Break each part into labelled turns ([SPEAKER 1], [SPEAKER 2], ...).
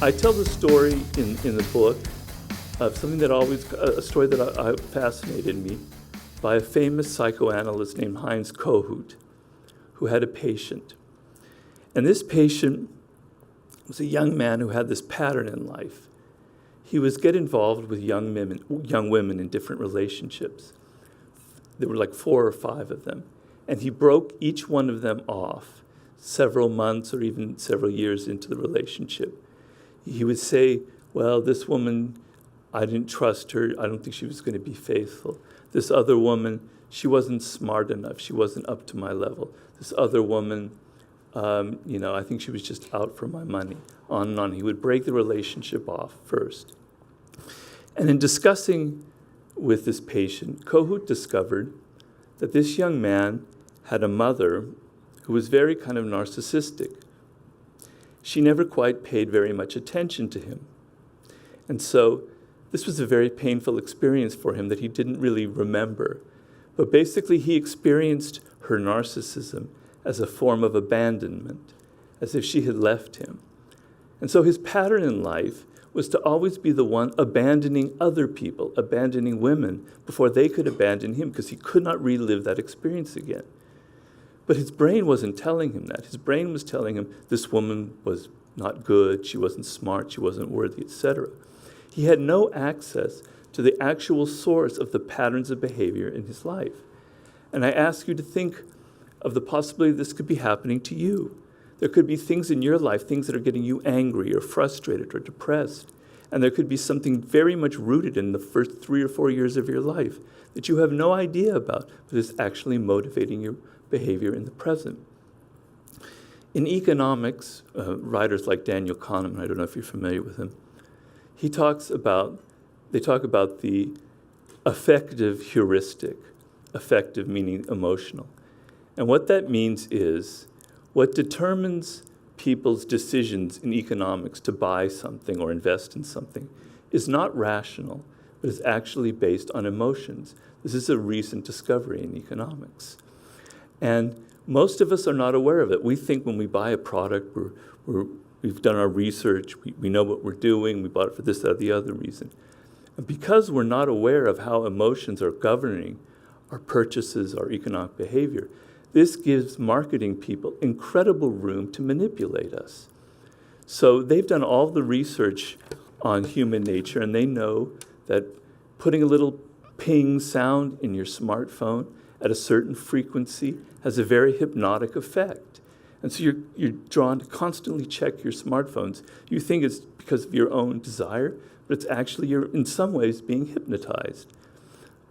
[SPEAKER 1] I tell the story in the book of something that a story that fascinated me by a famous psychoanalyst named Heinz Kohut, who had a patient. And this patient was a young man who had this pattern in life. He would get involved with young women in different relationships. There were like 4 or 5 of them. And he broke each one of them off several months or even several years into the relationship. He would say, well, this woman, I didn't trust her. I don't think she was going to be faithful. This other woman, she wasn't smart enough. She wasn't up to my level. This other woman, I think she was just out for my money. On and on. He would break the relationship off first. And in discussing with this patient, Kohut discovered that this young man had a mother who was very kind of narcissistic. She never quite paid very much attention to him. And so this was a very painful experience for him that he didn't really remember. But basically, he experienced her narcissism as a form of abandonment, as if she had left him. And so his pattern in life was to always be the one abandoning other people, abandoning women, before they could abandon him, because he could not relive that experience again. But his brain wasn't telling him that. His brain was telling him this woman was not good, she wasn't smart, she wasn't worthy, etc. He had no access to the actual source of the patterns of behavior in his life. And I ask you to think of the possibility this could be happening to you. There could be things in your life, things that are getting you angry or frustrated or depressed. And there could be something very much rooted in the first 3 or 4 years of your life that you have no idea about, but is actually motivating your behavior in the present. In economics, writers like Daniel Kahneman, I don't know if you're familiar with him, they talk about the affective heuristic, affective meaning emotional. And what that means is what determines people's decisions in economics to buy something or invest in something is not rational, but is actually based on emotions. This is a recent discovery in economics. And most of us are not aware of it. We think when we buy a product, we've done our research, we know what we're doing, we bought it for this, that, or the other reason. And because we're not aware of how emotions are governing our purchases, our economic behavior, this gives marketing people incredible room to manipulate us. So they've done all the research on human nature, and they know that putting a little ping sound in your smartphone at a certain frequency has a very hypnotic effect. And so you're drawn to constantly check your smartphones. You think it's because of your own desire, but it's actually you're in some ways being hypnotized.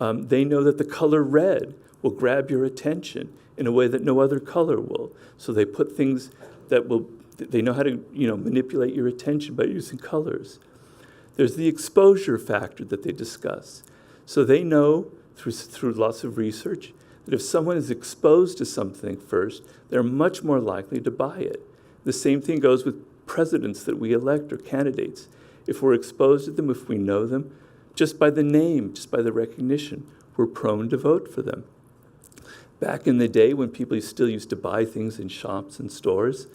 [SPEAKER 1] They know that the color red will grab your attention in a way that no other color will. So they put things they know how to manipulate your attention by using colors. There's the exposure factor that they discuss. So they know through lots of research that if someone is exposed to something first, they're much more likely to buy it. The same thing goes with presidents that we elect or candidates. If we're exposed to them, if we know them, just by the name, just by the recognition, we're prone to vote for them. Back in the day when people still used to buy things in shops and stores,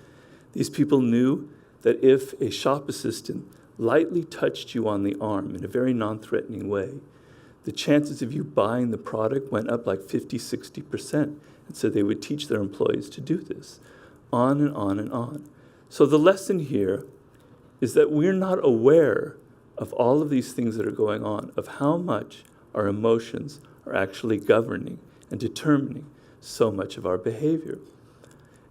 [SPEAKER 1] these people knew that if a shop assistant lightly touched you on the arm in a very non-threatening way, the chances of you buying the product went up like 50, 60%. And so they would teach their employees to do this, on and on and on. So the lesson here is that we're not aware of all of these things that are going on, of how much our emotions are actually governing and determining so much of our behavior.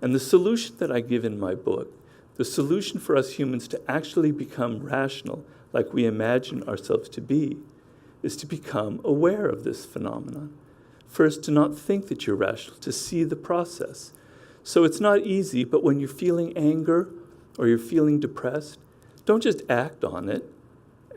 [SPEAKER 1] And the solution that I give in my book, the solution for us humans to actually become rational, like we imagine ourselves to be, is to become aware of this phenomenon. First, to not think that you're rational, to see the process. So it's not easy, but when you're feeling anger or you're feeling depressed, don't just act on it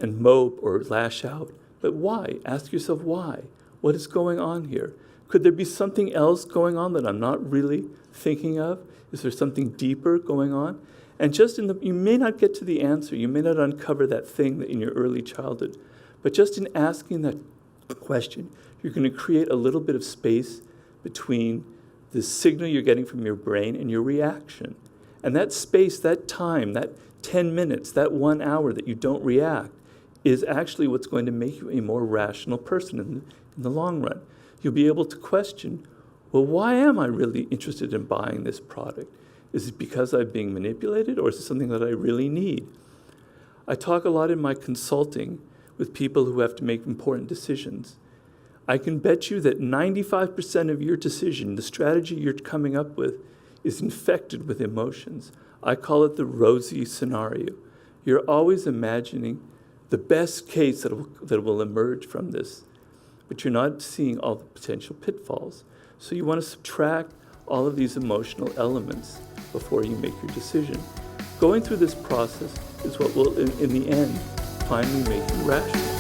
[SPEAKER 1] and mope or lash out, but why? Ask yourself why. What is going on here? Could there be something else going on that I'm not really thinking of? Is there something deeper going on? And you may not get to the answer. You may not uncover that thing that in your early childhood. But just in asking that question, you're going to create a little bit of space between the signal you're getting from your brain and your reaction. And that space, that time, that 10 minutes, that 1 hour that you don't react, is actually what's going to make you a more rational person in the long run. You'll be able to question, well, why am I really interested in buying this product? Is it because I'm being manipulated, or is it something that I really need? I talk a lot in my consulting with people who have to make important decisions. I can bet you that 95% of your decision, the strategy you're coming up with, is infected with emotions. I call it the rosy scenario. You're always imagining the best case that will emerge from this, but you're not seeing all the potential pitfalls. So you want to subtract all of these emotional elements before you make your decision. Going through this process is what will, in the end, finally make you rational.